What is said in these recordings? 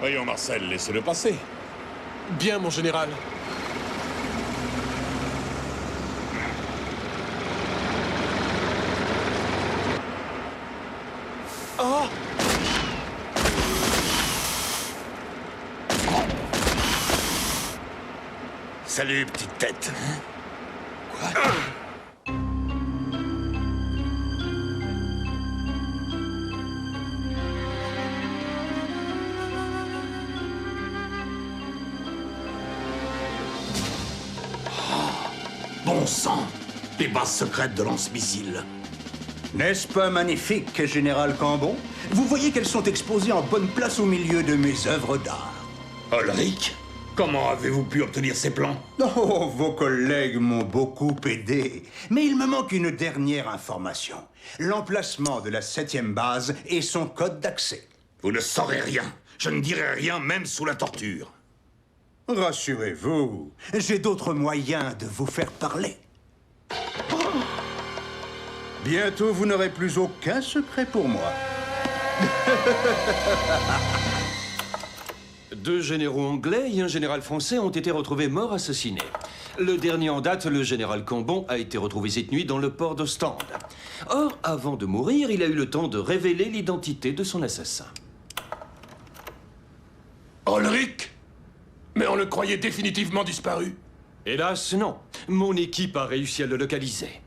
Voyons, Marcel, laissez-le passer. Bien, mon général. Oh! Salut, petite tête. Quoi? Bon sang! Les bases secrètes de lance-missiles. N'est-ce pas magnifique, Général Cambon? Vous voyez qu'elles sont exposées en bonne place au milieu de mes œuvres d'art. Ulrich, comment avez-vous pu obtenir ces plans? Oh, vos collègues m'ont beaucoup aidé. Mais il me manque une dernière information. L'emplacement de la 7e base et son code d'accès. Vous ne saurez rien. Je ne dirai rien, même sous la torture. Rassurez-vous, j'ai d'autres moyens de vous faire parler. Bientôt, vous n'aurez plus aucun secret pour moi. Deux généraux anglais et un général français ont été retrouvés morts assassinés. Le dernier en date, le général Cambon, a été retrouvé cette nuit dans le port d'Ostende. Or, avant de mourir, il a eu le temps de révéler l'identité de son assassin. Ulrich? Mais on le croyait définitivement disparu. Hélas, non. Mon équipe a réussi à le localiser.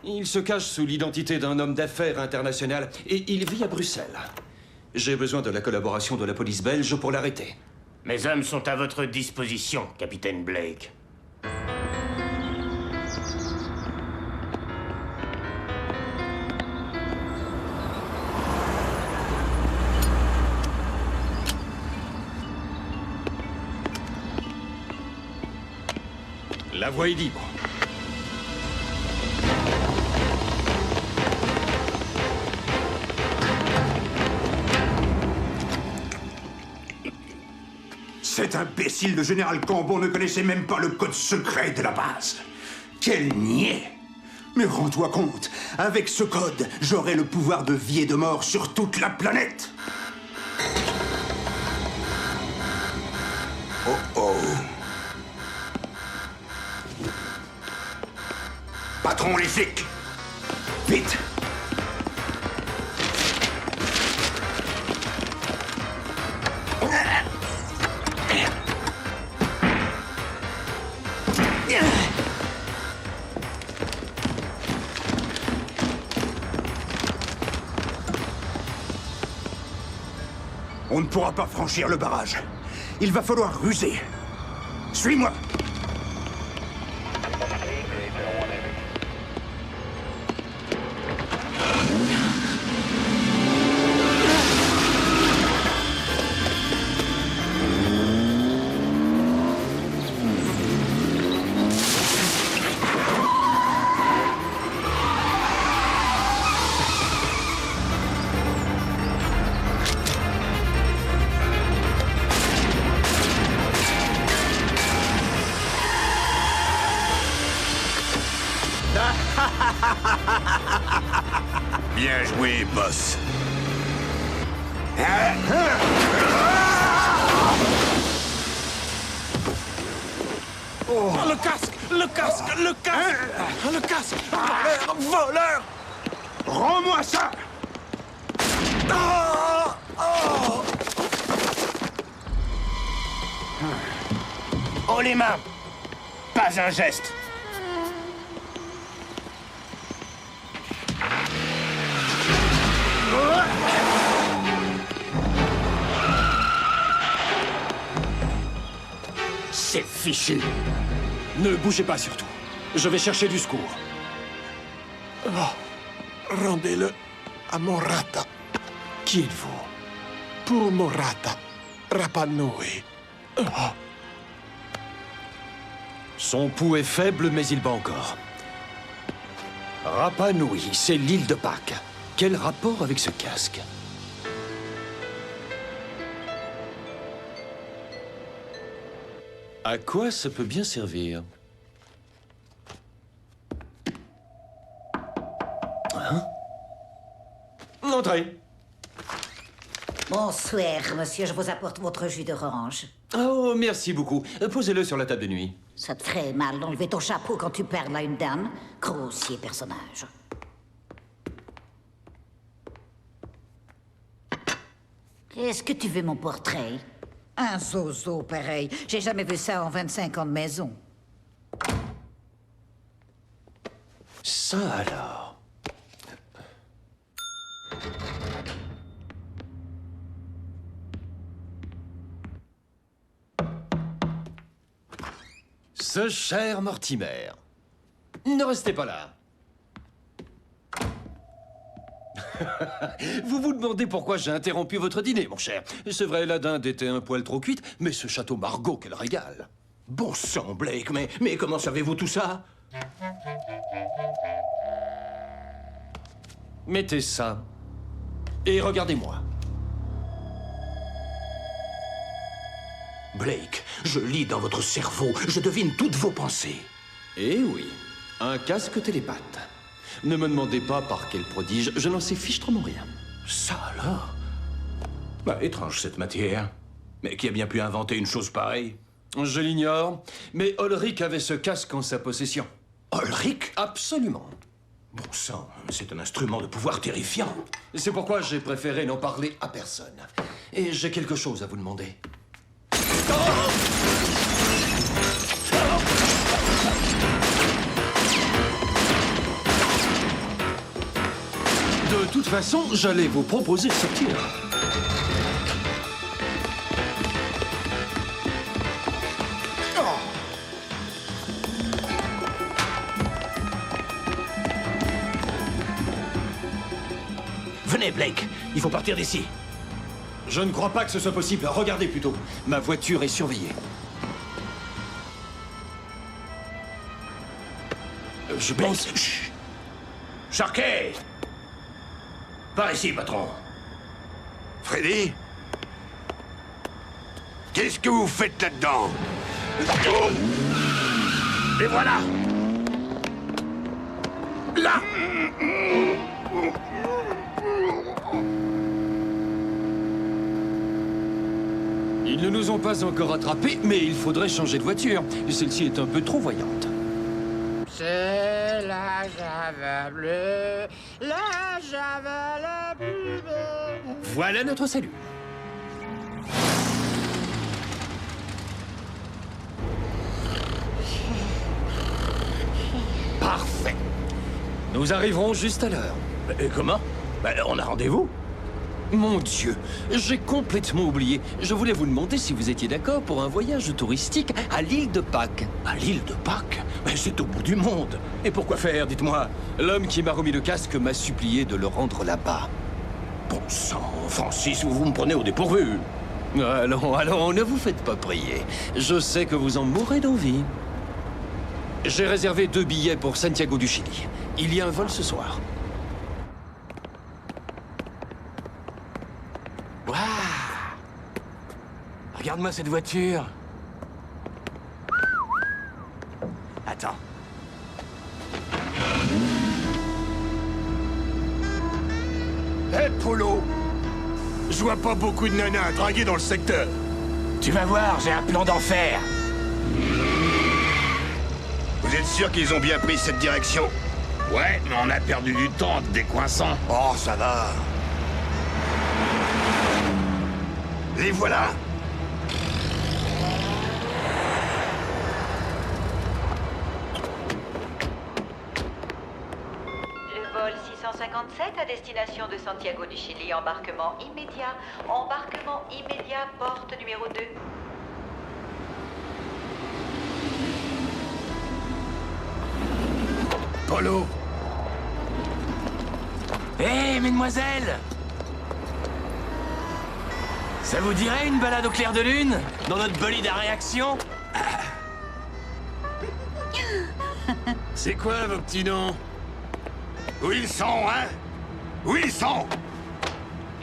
Il se cache sous l'identité d'un homme d'affaires international et il vit à Bruxelles. J'ai besoin de la collaboration de la police belge pour l'arrêter. Mes hommes sont à votre disposition, capitaine Blake. La voie est libre. Cet imbécile de général Cambon ne connaissait même pas le code secret de la base. Quel niais! Mais rends-toi compte, avec ce code, j'aurai le pouvoir de vie et de mort sur toute la planète. Oh oh. Patron, les flics! Vite! On ne pourra pas franchir le barrage. Il va falloir ruser. Suis-moi! Bien joué, boss. Oh, le casque! Le casque! Le casque! Le casque! Voleur! Voleur! Rends-moi ça! Haut les mains! Pas un geste! C'est fichu! Ne bougez pas surtout. Je vais chercher du secours. Rendez-le à Morata. Qui êtes-vous? Pour Morata. Rapa Nui. Son pouls est faible, mais il bat encore. Rapa Nui, c'est l'île de Pâques. Quel rapport avec ce casque? À quoi ça peut bien servir? Hein? Entrez. Bonsoir, monsieur, je vous apporte votre jus d'orange. Oh, merci beaucoup. Posez-le sur la table de nuit. Ça te ferait mal d'enlever ton chapeau quand tu parles à une dame. Grossier personnage. Est-ce que tu veux mon portrait? Un zozo pareil. J'ai jamais vu ça en 25 ans de maison. Ça alors. Ce cher Mortimer. Ne restez pas là. Vous vous demandez pourquoi j'ai interrompu votre dîner, mon cher. C'est vrai, la dinde était un poil trop cuite, mais ce château Margaux, quel régal. Bon sang, Blake, mais comment savez-vous tout ça? Mettez ça. Et regardez-moi. Blake, je lis dans votre cerveau, je devine toutes vos pensées. Eh oui, un casque télépathe. Ne me demandez pas par quel prodige, je n'en sais fichtrement rien. Ça alors? Bah, étrange cette matière. Mais qui a bien pu inventer une chose pareille? Je l'ignore, mais Ulrich avait ce casque en sa possession. Ulrich? Absolument. Bon sang, c'est un instrument de pouvoir terrifiant. C'est pourquoi j'ai préféré n'en parler à personne. Et j'ai quelque chose à vous demander. De toute façon, j'allais vous proposer de sortir. Venez, Blake, il faut partir d'ici. Je ne crois pas que ce soit possible. Regardez plutôt. Ma voiture est surveillée. Je pense... Chut. Sharkey! Par ici, patron. Freddy? Qu'est-ce que vous faites là-dedans? Et voilà! Là! Ils ne nous ont pas encore attrapés, mais il faudrait changer de voiture. Celle-ci est un peu trop voyante. C'est la Java bleue, la Java la plus belle. Voilà notre salut. Parfait. Nous arriverons juste à l'heure. Comment? On a rendez-vous? Mon Dieu, j'ai complètement oublié. Je voulais vous demander si vous étiez d'accord pour un voyage touristique à l'île de Pâques. À l'île de Pâques? Mais c'est au bout du monde. Et pourquoi faire, dites-moi? L'homme qui m'a remis le casque m'a supplié de le rendre là-bas. Bon sang, Francis, vous me prenez au dépourvu. Allons, ne vous faites pas prier. Je sais que vous en mourrez d'envie. J'ai réservé 2 billets pour Santiago du Chili. Il y a un vol ce soir. Waouh! Regarde-moi cette voiture. Attends. Hé, Polo! Je vois pas beaucoup de nanas à draguer dans le secteur. Tu vas voir, j'ai un plan d'enfer. Vous êtes sûr qu'ils ont bien pris cette direction? Ouais, mais on a perdu du temps en te décoinçant. Oh, ça va. Les voilà! Le vol 657 à destination de Santiago du Chili, embarquement immédiat. Embarquement immédiat, porte numéro 2. Polo! Hé, mesdemoiselles! Ça vous dirait une balade au clair de lune? Dans notre bolide à réaction? C'est quoi vos petits noms? Où ils sont, hein? Où ils sont?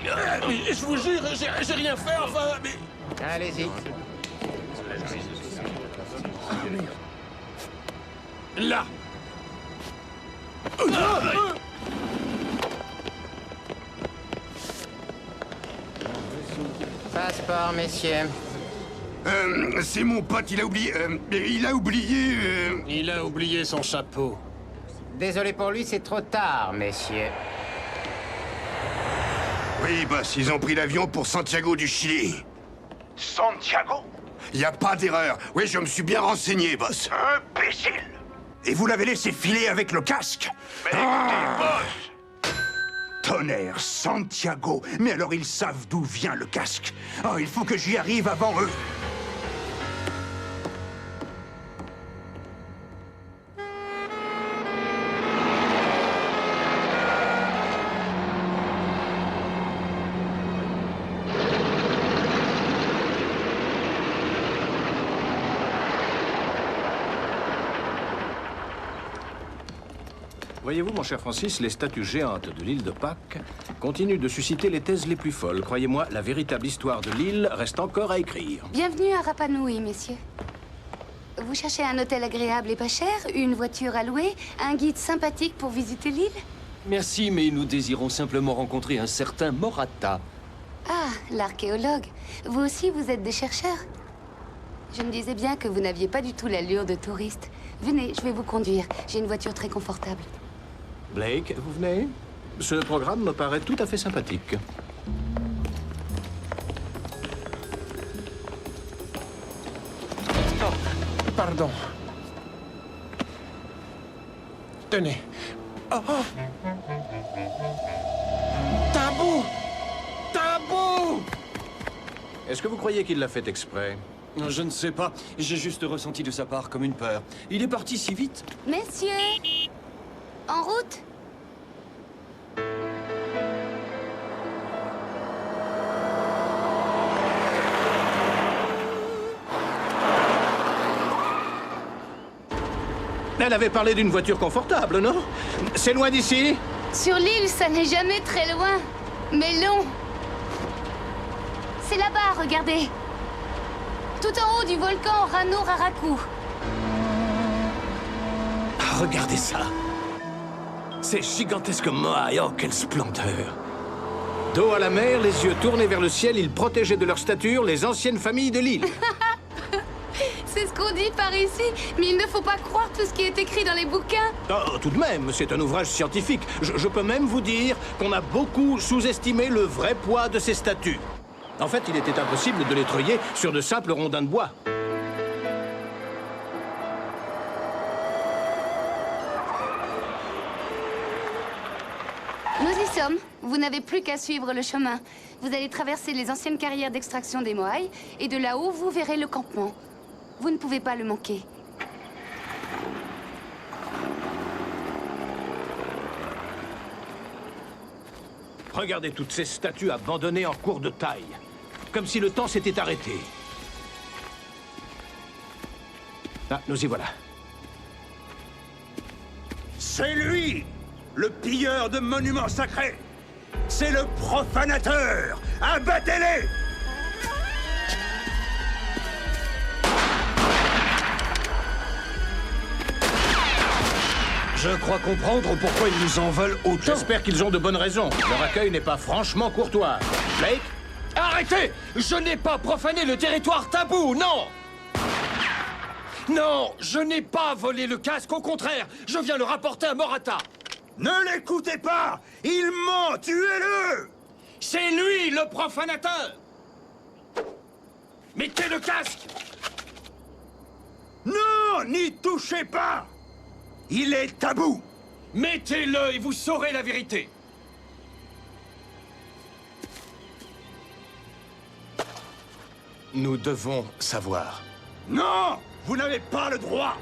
Je vous jure, j'ai rien fait, enfin, mais... Allez-y. Là! Passeport, messieurs. C'est mon pote, il a oublié... Il a oublié son chapeau. Désolé pour lui, c'est trop tard, messieurs. Oui, boss, ils ont pris l'avion pour Santiago du Chili. Santiago? Y a pas d'erreur. Oui, je me suis bien renseigné, boss. Imbécile! Et vous l'avez laissé filer avec le casque? Mais écoutez, boss! Tonnerre, Santiago! Mais alors ils savent d'où vient le casque. Oh, il faut que j'y arrive avant eux. Voyez-vous, mon cher Francis, les statues géantes de l'île de Pâques continuent de susciter les thèses les plus folles. Croyez-moi, la véritable histoire de l'île reste encore à écrire. Bienvenue à Rapa Nui, messieurs. Vous cherchez un hôtel agréable et pas cher, une voiture à louer, un guide sympathique pour visiter l'île? Merci, mais nous désirons simplement rencontrer un certain Morata. Ah, l'archéologue. Vous aussi, vous êtes des chercheurs? Je me disais bien que vous n'aviez pas du tout l'allure de touriste. Venez, je vais vous conduire. J'ai une voiture très confortable. Blake, vous venez? Ce programme me paraît tout à fait sympathique. Oh, pardon. Tenez. Oh, oh. Tabou! Tabou! Est-ce que vous croyez qu'il l'a fait exprès? Je ne sais pas. J'ai juste ressenti de sa part comme une peur. Il est parti si vite. Messieurs! En route! Elle avait parlé d'une voiture confortable, non? C'est loin d'ici? Sur l'île, ça n'est jamais très loin. Mais long. C'est là-bas, regardez. Tout en haut du volcan Rano Raraku. Ah, regardez ça. C'est gigantesque Moai, oh, quelle splendeur. Dos à la mer, les yeux tournés vers le ciel, ils protégeaient de leur stature les anciennes familles de l'île. C'est ce qu'on dit par ici, mais il ne faut pas croire tout ce qui est écrit dans les bouquins. Oh, tout de même, c'est un ouvrage scientifique. Je peux même vous dire qu'on a beaucoup sous-estimé le vrai poids de ces statues. En fait, il était impossible de les treuiller sur de simples rondins de bois. Nous y sommes. Vous n'avez plus qu'à suivre le chemin. Vous allez traverser les anciennes carrières d'extraction des Moai, et de là-haut, vous verrez le campement. Vous ne pouvez pas le manquer. Regardez toutes ces statues abandonnées en cours de taille. Comme si le temps s'était arrêté. Ah, nous y voilà. C'est lui, le pilleur de monuments sacrés. C'est le profanateur. Abattez-les! Je crois comprendre pourquoi ils nous en veulent autant. J'espère qu'ils ont de bonnes raisons. Leur accueil n'est pas franchement courtois. Blake? Arrêtez! Je n'ai pas profané le territoire tabou, non! Non, je n'ai pas volé le casque, au contraire, je viens le rapporter à Morata. Ne l'écoutez pas! Il ment! Tuez-le! C'est lui, le profanateur! Mettez le casque! Non! N'y touchez pas! Il est tabou! Mettez-le et vous saurez la vérité. Nous devons savoir. Non! Vous n'avez pas le droit!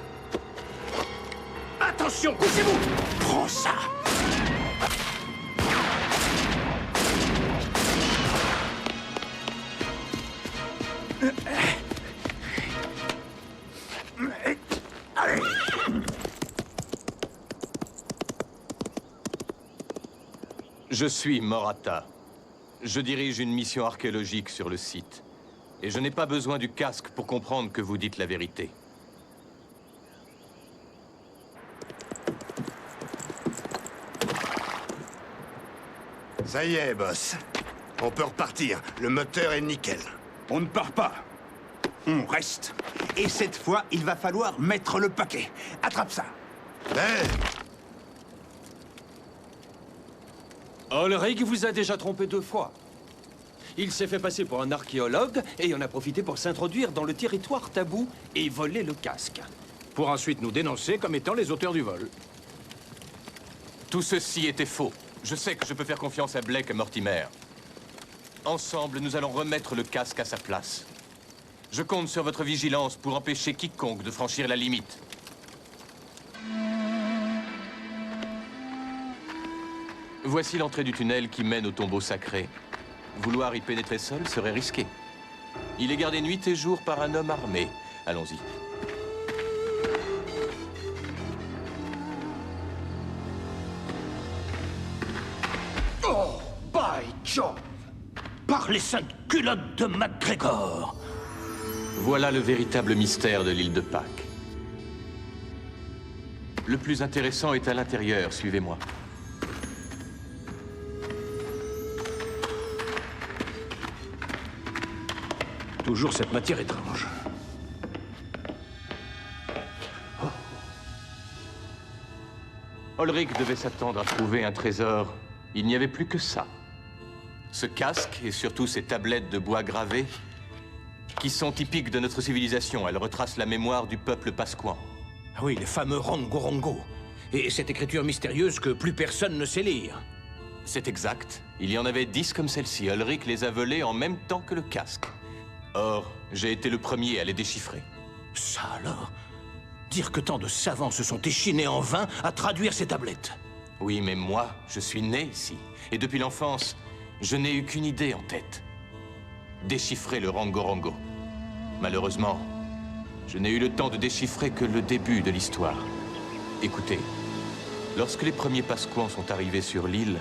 Attention, couchez-vous! Prends ça! Allez! Je suis Morata. Je dirige une mission archéologique sur le site. Et je n'ai pas besoin du casque pour comprendre que vous dites la vérité. Ça y est, boss. On peut repartir. Le moteur est nickel. On ne part pas. On reste. Et cette fois, il va falloir mettre le paquet. Attrape ça. Hey! Ulrich vous a déjà trompé 2 fois. Il s'est fait passer pour un archéologue et en a profité pour s'introduire dans le territoire tabou et voler le casque. Pour ensuite nous dénoncer comme étant les auteurs du vol. Tout ceci était faux. Je sais que je peux faire confiance à Blake et Mortimer. Ensemble, nous allons remettre le casque à sa place. Je compte sur votre vigilance pour empêcher quiconque de franchir la limite. Voici l'entrée du tunnel qui mène au tombeau sacré. Vouloir y pénétrer seul serait risqué. Il est gardé nuit et jour par un homme armé. Allons-y. Oh, by Joe! Par les saintes culottes de MacGregor! Voilà le véritable mystère de l'île de Pâques. Le plus intéressant est à l'intérieur, suivez-moi. Toujours cette matière étrange. Ulrich devait s'attendre à trouver un trésor. Il n'y avait plus que ça. Ce casque et surtout ces tablettes de bois gravées qui sont typiques de notre civilisation. Elles retracent la mémoire du peuple pasquan. Ah oui, les fameux Rongo-Rongo. Et cette écriture mystérieuse que plus personne ne sait lire. C'est exact. Il y en avait 10 comme celle-ci. Ulrich les a volées en même temps que le casque. Or, j'ai été le premier à les déchiffrer. Ça alors? Dire que tant de savants se sont échinés en vain à traduire ces tablettes. Oui, mais moi, je suis né ici. Et depuis l'enfance, je n'ai eu qu'une idée en tête. Déchiffrer le Rongo-Rongo. Malheureusement, je n'ai eu le temps de déchiffrer que le début de l'histoire. Écoutez, lorsque les premiers Pasquans sont arrivés sur l'île,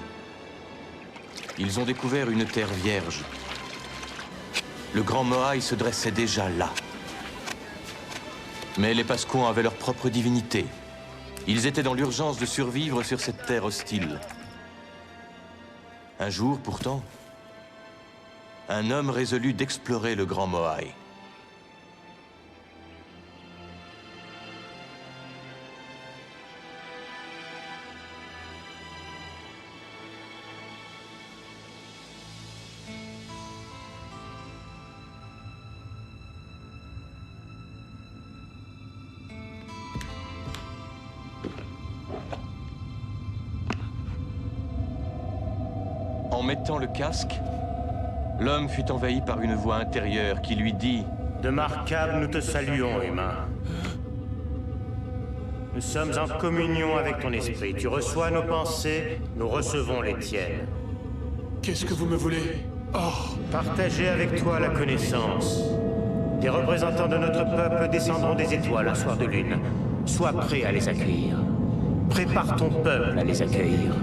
ils ont découvert une terre vierge. Le Grand Moai se dressait déjà là. Mais les Pasquans avaient leur propre divinité. Ils étaient dans l'urgence de survivre sur cette terre hostile. Un jour, pourtant, un homme résolut d'explorer le Grand Moai. En mettant le casque, l'homme fut envahi par une voix intérieure qui lui dit « De Markham, nous te saluons, humain. Nous sommes en communion avec ton esprit. Tu reçois nos pensées, nous recevons les tiennes. Qu'est-ce que vous me voulez? Oh! Partager avec toi la connaissance. Des représentants de notre peuple descendront des étoiles un soir de lune. Sois prêt à les accueillir. Prépare ton peuple à les accueillir. »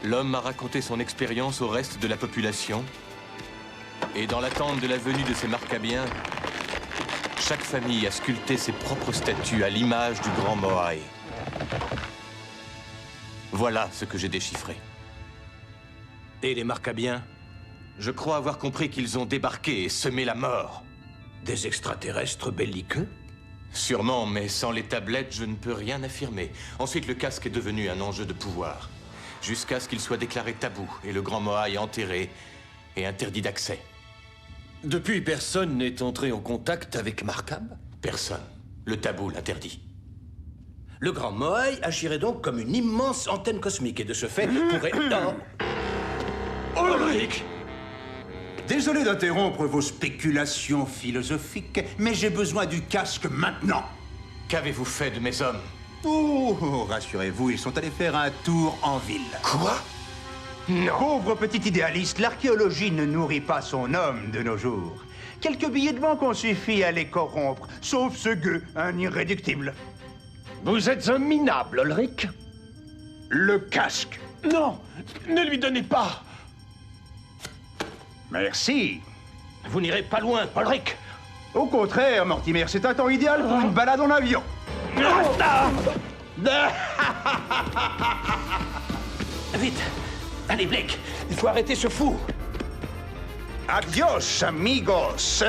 L'homme a raconté son expérience au reste de la population. Et dans l'attente de la venue de ces Markabiens, chaque famille a sculpté ses propres statues à l'image du Grand Moai. Voilà ce que j'ai déchiffré. Et les Markabiens? Je crois avoir compris qu'ils ont débarqué et semé la mort. Des extraterrestres belliqueux? Sûrement, mais sans les tablettes, je ne peux rien affirmer. Ensuite, le casque est devenu un enjeu de pouvoir. Jusqu'à ce qu'il soit déclaré tabou et le Grand Moai enterré et interdit d'accès. Depuis, personne n'est entré en contact avec Markham? Personne. Le tabou l'interdit. Le Grand Moai agirait donc comme une immense antenne cosmique et de ce fait pourrait... Oh, Ulrich! Désolé d'interrompre vos spéculations philosophiques, mais j'ai besoin du casque maintenant. Qu'avez-vous fait de mes hommes? Oh, rassurez-vous, ils sont allés faire un tour en ville. Quoi? Non. Pauvre petit idéaliste, l'archéologie ne nourrit pas son homme de nos jours. Quelques billets de banque ont suffi à les corrompre, sauf ce gueux, un irréductible. Vous êtes un minable, Ulrich. Le casque. Non! Ne lui donnez pas! Merci. Vous n'irez pas loin, Ulrich. Au contraire, Mortimer, c'est un temps idéal pour une balade en avion. Vite! Allez, Blake! Il faut arrêter ce fou! Adios, amigos.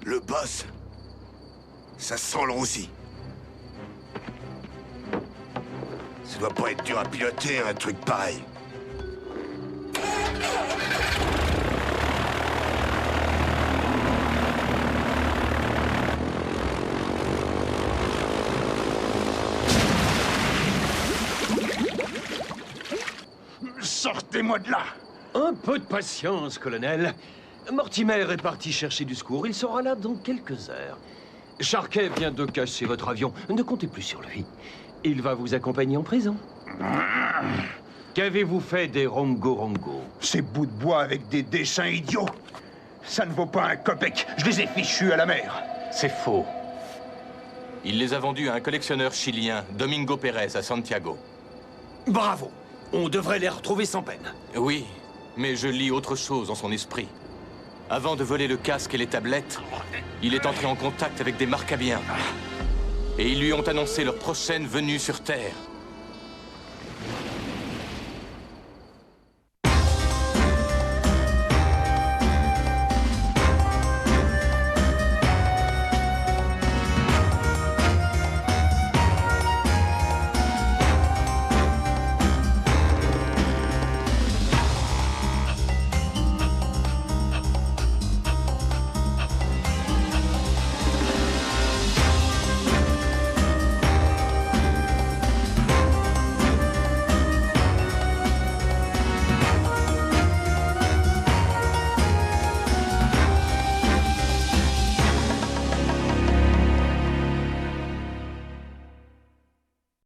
Le boss. Ça sent le roussi. Ça doit pas être dur à piloter, un truc pareil. Sortez-moi de là. Un peu de patience, colonel. Mortimer est parti chercher du secours. Il sera là dans quelques heures. Sharkey vient de casser votre avion. Ne comptez plus sur lui. Il va vous accompagner en prison. Qu'avez-vous fait des Rongo-Rongo? Ces bouts de bois avec des dessins idiots. Ça ne vaut pas un copec. Je les ai fichus à la mer. C'est faux. Il les a vendus à un collectionneur chilien, Domingo Pérez, à Santiago. Bravo! On devrait les retrouver sans peine. Oui, mais je lis autre chose en son esprit. Avant de voler le casque et les tablettes, il est entré en contact avec des Marcabiens. Et ils lui ont annoncé leur prochaine venue sur Terre.